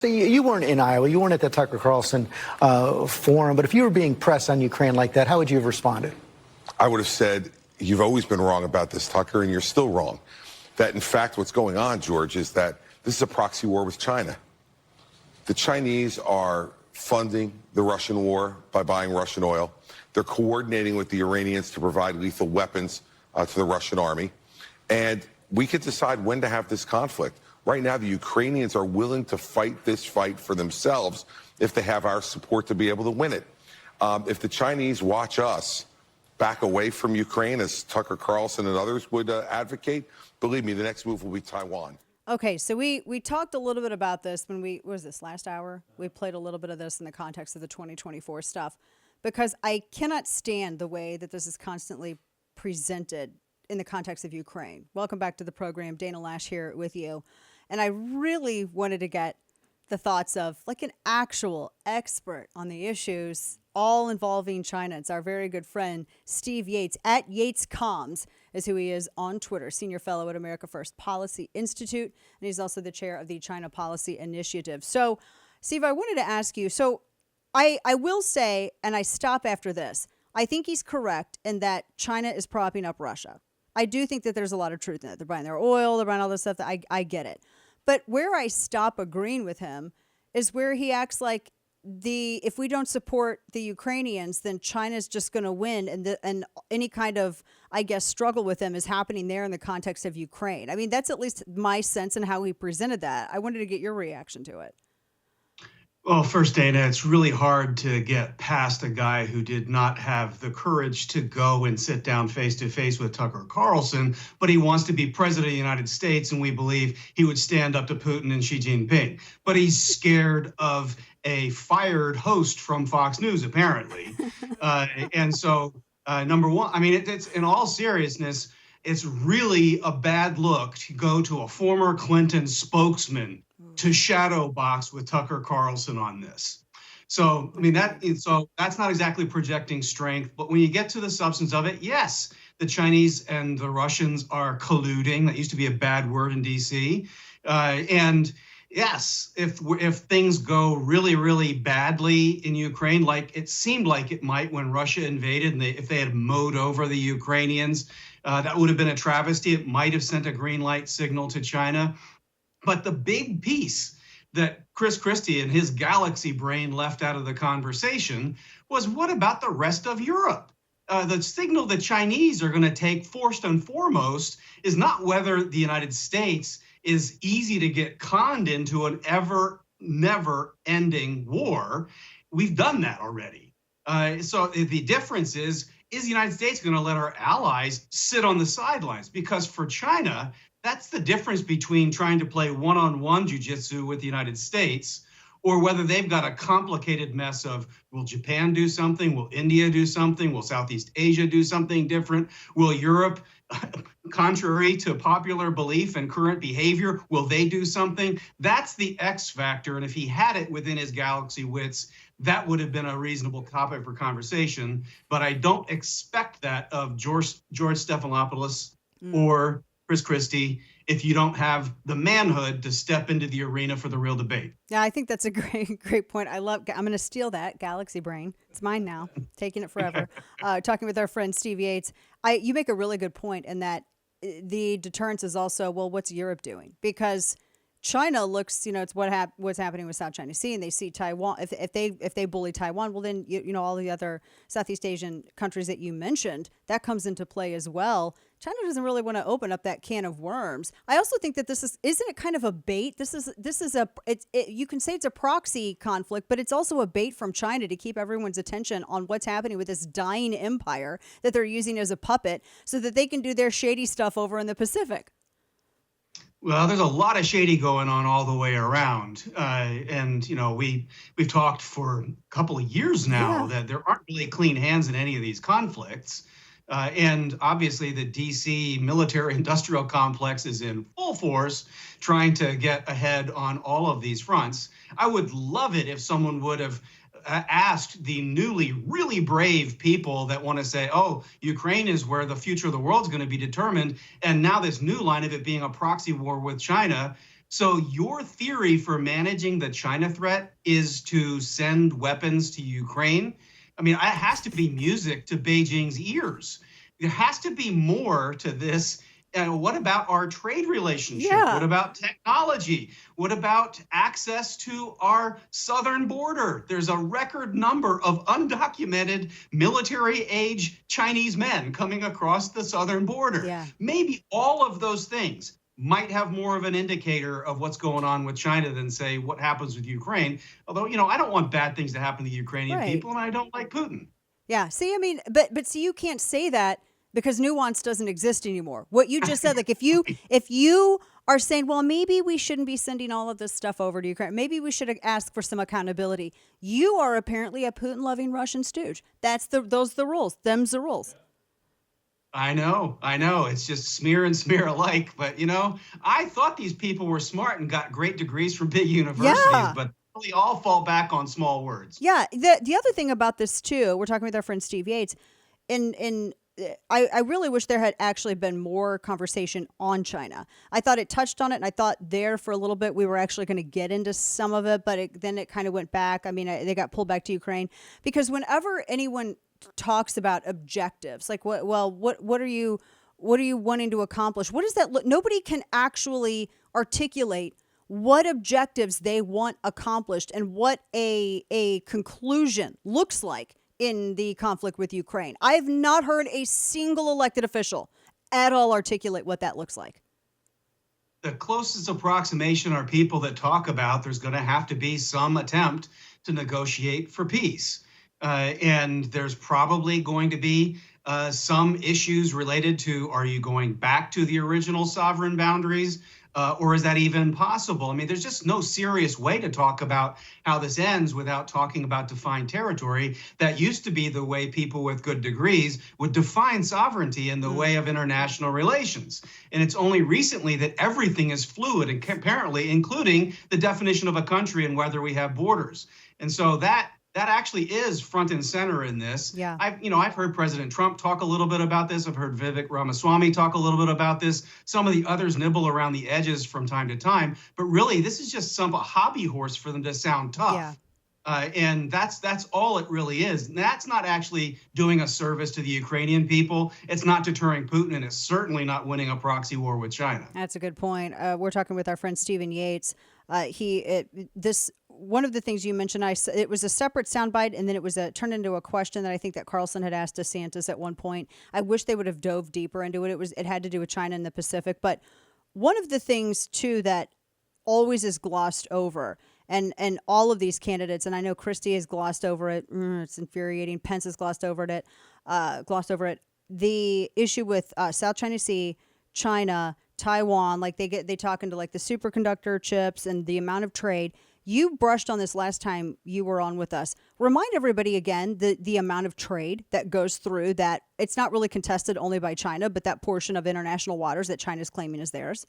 So you weren't in Iowa, you weren't at the Tucker Carlson forum, but if you were being pressed on Ukraine like that, how would you have responded? I would have said, you've always been wrong about this, Tucker, and you're still wrong. That, in fact, what's going on, George, is that this is a proxy war with China. The Chinese are funding the Russian war by buying Russian oil. They're coordinating with the Iranians to provide lethal weapons to the Russian army. And we could decide when to have this conflict. Right now, the Ukrainians are willing to fight this fight for themselves if they have our support to be able to win it. If the Chinese watch us back away from Ukraine, as Tucker Carlson and others would advocate, believe me, the next move will be Taiwan. Okay, so we talked a little bit about this when what was this, last hour? We played a little bit of this in the context of the 2024 stuff, because I cannot stand the way that this is constantly presented in the context of Ukraine. Welcome back to the program. Dana Loesch here with you. And I really wanted to get the thoughts of like an actual expert on the issues all involving China. It's our very good friend, Steve Yates, at Yates Comms is who he is on Twitter, senior fellow at America First Policy Institute, and he's also the chair of the China Policy Initiative. So, Steve, I wanted to ask you, so I will say, and I stop after this, I think he's correct in that China is propping up Russia. I do think that there's a lot of truth in it. They're buying their oil, they're buying all this stuff. I get it. But where I stop agreeing with him is where he acts like if we don't support the Ukrainians, then China's just going to win, and any kind of, I guess, struggle with them is happening there in the context of Ukraine. I mean, that's at least my sense in how he presented that. I wanted to get your reaction to it. Well, first, Dana, it's really hard to get past a guy who did not have the courage to go and sit down face to face with Tucker Carlson, but he wants to be president of the United States, and we believe he would stand up to Putin and Xi Jinping. But he's scared of a fired host from Fox News, apparently. And so, number one, I mean, it's in all seriousness, it's really a bad look to go to a former Clinton spokesman to shadow box with Tucker Carlson on this. So, I mean, that's not exactly projecting strength, but when you get to the substance of it, yes, the Chinese and the Russians are colluding. That used to be a bad word in DC. And yes, if things go really, really badly in Ukraine, like it seemed like it might when Russia invaded, and if they had mowed over the Ukrainians, that would have been a travesty. It might have sent a green light signal to China. But the big piece that Chris Christie and his galaxy brain left out of the conversation was, what about the rest of Europe? The signal the Chinese are going to take first and foremost is not whether the United States is easy to get conned into an never ending war. We've done that already. So the difference is the United States going to let our allies sit on the sidelines? Because for China, that's the difference between trying to play one-on-one jujitsu with the United States, or whether they've got a complicated mess of, will Japan do something? Will India do something? Will Southeast Asia do something different? Will Europe, contrary to popular belief and current behavior, will they do something? That's the X factor. And if he had it within his galaxy wits, that would have been a reasonable topic for conversation. But I don't expect that of George Stephanopoulos or Chris Christie if you don't have the manhood to step into the arena for the real debate. Yeah, I think that's a great point. I'm going to steal that galaxy brain. It's mine now. Taking it forever. Talking with our friend Steve Yates, you make a really good point in that the deterrence is also, well, what's Europe doing? Because China looks, it's what's happening with South China Sea, and they see Taiwan. If they bully Taiwan, well, then all the other Southeast Asian countries that you mentioned, that comes into play as well. China doesn't really want to open up that can of worms. I also think that isn't it kind of a bait? You can say it's a proxy conflict, but it's also a bait from China to keep everyone's attention on what's happening with this dying empire that they're using as a puppet so that they can do their shady stuff over in the Pacific. Well, there's a lot of shady going on all the way around. And we've talked for a couple of years now that there aren't really clean hands in any of these conflicts. And obviously the DC military industrial complex is in full force trying to get ahead on all of these fronts. I would love it if someone would have asked the newly really brave people that want to say, oh, Ukraine is where the future of the world is going to be determined. And now this new line of it being a proxy war with China, So your theory for managing the China threat is to send weapons to Ukraine? I mean, it has to be music to Beijing's ears. There has to be more to this. What about our trade relationship? What Yeah. about technology? What about access to our southern border? There's a record number of undocumented military age Chinese men coming across the southern border. Yeah. Maybe all of those things might have more of an indicator of what's going on with China than, say, what happens with Ukraine. Although, I don't want bad things to happen to the Ukrainian Right. people, and I don't like Putin. Yeah. See, I mean, but see, you can't say that because nuance doesn't exist anymore. What you just said, like if you are saying, well, maybe we shouldn't be sending all of this stuff over to Ukraine. Maybe we should ask for some accountability. You are apparently a Putin-loving Russian stooge. Those are the rules. Them's the rules. I know. It's just smear and smear alike. But, I thought these people were smart and got great degrees from big universities, Yeah. but they all fall back on small words. Yeah. The other thing about this too, we're talking with our friend Steve Yates, and I really wish there had actually been more conversation on China. I thought it touched on it, and I thought there for a little bit we were actually going to get into some of it, but then it kind of went back. I mean, they got pulled back to Ukraine because whenever anyone talks about objectives, like what are you wanting to accomplish? What does that look? Nobody can actually articulate what objectives they want accomplished and what a conclusion looks like in the conflict with Ukraine. I have not heard a single elected official at all articulate what that looks like. The closest approximation are people that talk about there's going to have to be some attempt to negotiate for peace. And there's probably going to be some issues related to, are you going back to the original sovereign boundaries? Or is that even possible? I mean, there's just no serious way to talk about how this ends without talking about defined territory. That used to be the way people with good degrees would define sovereignty in the way of international relations. And it's only recently that everything is fluid, and apparently including the definition of a country and whether we have borders. And so that actually is front and center in this. Yeah. I've heard President Trump talk a little bit about this. I've heard Vivek Ramaswamy talk a little bit about this. Some of the others nibble around the edges from time to time. But really, this is just a hobby horse for them to sound tough. Yeah. And that's all it really is. And that's not actually doing a service to the Ukrainian people. It's not deterring Putin, and it's certainly not winning a proxy war with China. That's a good point. We're talking with our friend Stephen Yates. One of the things you mentioned, it was a separate soundbite, and then it was turned into a question that I think that Carlson had asked DeSantis at one point. I wish they would have dove deeper into it. It had to do with China and the Pacific. But one of the things too that always is glossed over, and all of these candidates, and I know Christie has glossed over it. It's infuriating. Pence has glossed over it. The issue with South China Sea, China, Taiwan, like they talk into like the superconductor chips and the amount of trade. You brushed on this last time you were on with us. Remind everybody again the amount of trade that goes through that. It's not really contested only by China, but that portion of international waters that China's claiming is theirs.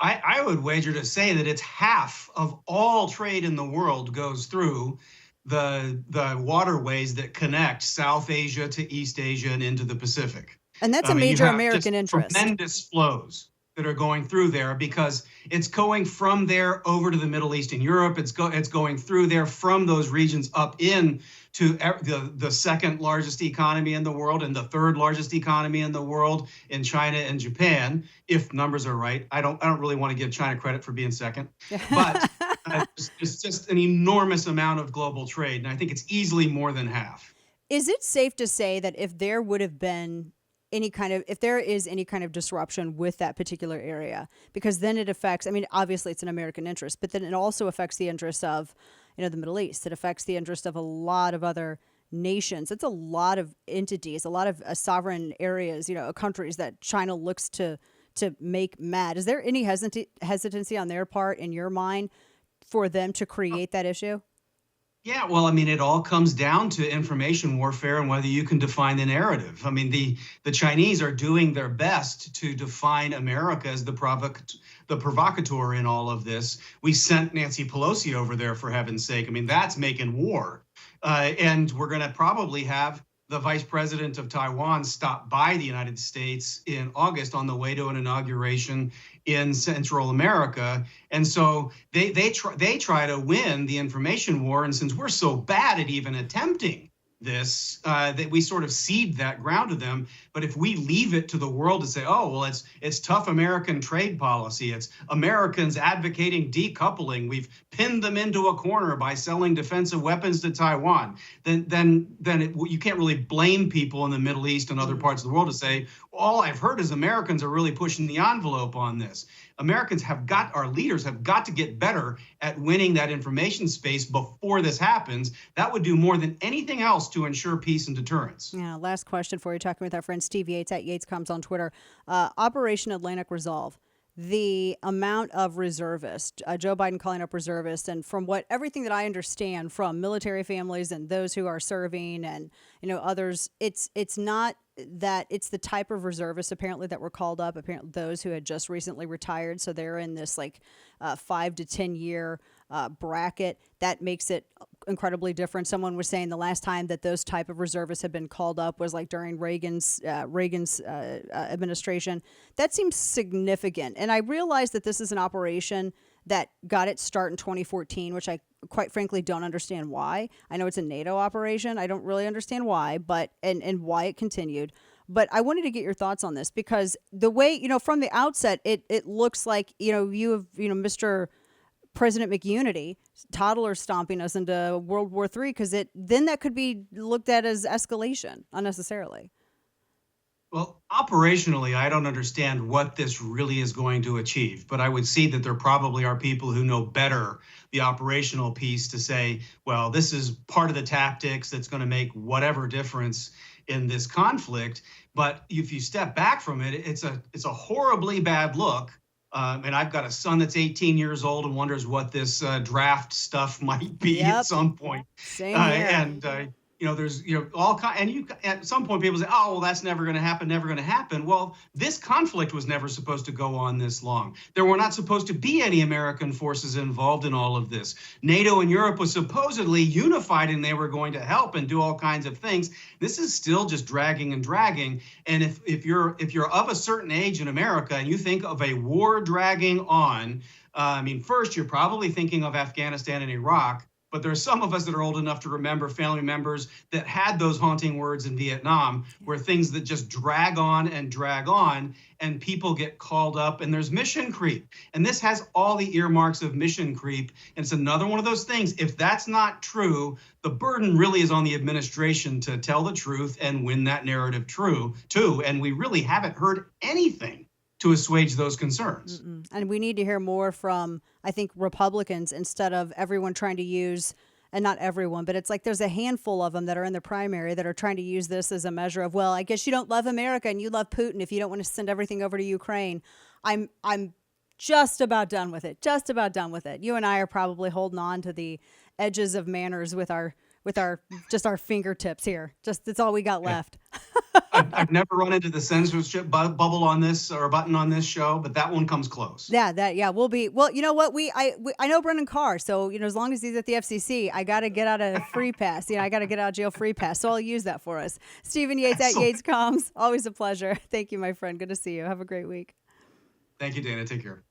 I would wager to say that it's half of all trade in the world goes through the waterways that connect South Asia to East Asia and into the Pacific. And that's a major American interest. Tremendous flows that are going through there because it's going from there over to the Middle East and Europe. It's going through there from those regions up in to the second largest economy in the world and the third largest economy in the world in China and Japan, if numbers are right. I don't really want to give China credit for being second, but it's just an enormous amount of global trade, and I think it's easily more than half. Is it safe to say that if there is any kind of disruption with that particular area, because then it affects, I mean, obviously it's an American interest, but then it also affects the interests of, the Middle East. It affects the interest of a lot of other nations. It's a lot of entities, a lot of sovereign areas, countries that China looks to make mad. Is there any hesitancy on their part, in your mind, for them to create that issue? Yeah, well, I mean, it all comes down to information warfare and whether you can define the narrative. I mean, the Chinese are doing their best to define America as the provocateur in all of this. We sent Nancy Pelosi over there, for heaven's sake. I mean, that's making war. And we're going to probably have the vice president of Taiwan stopped by the United States in August on the way to an inauguration in Central America. And so they try to win the information war. And since we're so bad at even attempting this, that we sort of cede that ground to them. But if we leave it to the world to say, oh, well, it's tough American trade policy, it's Americans advocating decoupling, we've pinned them into a corner by selling defensive weapons to Taiwan, then you can't really blame people in the Middle East and other parts of the world to say, well, all I've heard is Americans are really pushing the envelope on this. Our leaders have got to get better at winning that information space before this happens. That would do more than anything else to ensure peace and deterrence. Yeah, last question for you, talking with our friend Steve Yates at Yates Comes on Twitter. Operation Atlantic Resolve, the amount of reservists, Joe Biden calling up reservists, and from everything that I understand from military families and those who are serving and others, it's not that it's the type of reservists apparently that were called up, apparently those who had just recently retired, so they're in this 5 to 10 year bracket. That makes it incredibly different. Someone was saying the last time that those type of reservists had been called up was during Reagan's administration. That seems significant, and I realize that this is an operation that got its start in 2014, which I quite frankly don't understand why. I know it's a NATO operation. I don't really understand why, but and why it continued. But I wanted to get your thoughts on this because the way, from the outset, it looks like, you have, Mr. President McUnity toddler stomping us into World War III, because then that could be looked at as escalation unnecessarily. Well, operationally, I don't understand what this really is going to achieve, but I would see that there probably are people who know better the operational piece to say, well, this is part of the tactics that's going to make whatever difference in this conflict. But if you step back from it, it's a horribly bad look. And I've got a son that's 18 years old and wonders what this draft stuff might be at some point. Same here. And there's all kind, and you at some point people say, oh, well, that's never going to happen, never going to happen. Well, this conflict was never supposed to go on this long. There were not supposed to be any American forces involved in all of this. NATO and Europe was supposedly unified, and they were going to help and do all kinds of things. This is still just dragging and dragging. And if you're of a certain age in America and you think of a war dragging on, first you're probably thinking of Afghanistan and Iraq. But there are some of us that are old enough to remember family members that had those haunting words in Vietnam, where things that just drag on, and people get called up, and there's mission creep. And this has all the earmarks of mission creep. And it's another one of those things. If that's not true, the burden really is on the administration to tell the truth and win that narrative true, too. And we really haven't heard anything to assuage those concerns. And we need to hear more from, I think, Republicans instead of everyone trying to use, and not everyone, but it's like there's a handful of them that are in the primary that are trying to use this as a measure of, well, I guess you don't love America and you love Putin if you don't want to send everything over to Ukraine. I'm just about done with it. Just about done with it. You and I are probably holding on to the edges of manners with our fingertips here. That's all we got left. I've never run into the censorship bubble on this or button on this show, but that one comes close. We'll be, well, you know what? I know Brendan Carr. So, as long as he's at the FCC, I got to get out a free pass. I got to get out of jail free pass. So I'll use that for us. Stephen Yates at Yates Comes. Always a pleasure. Thank you, my friend. Good to see you. Have a great week. Thank you, Dana. Take care.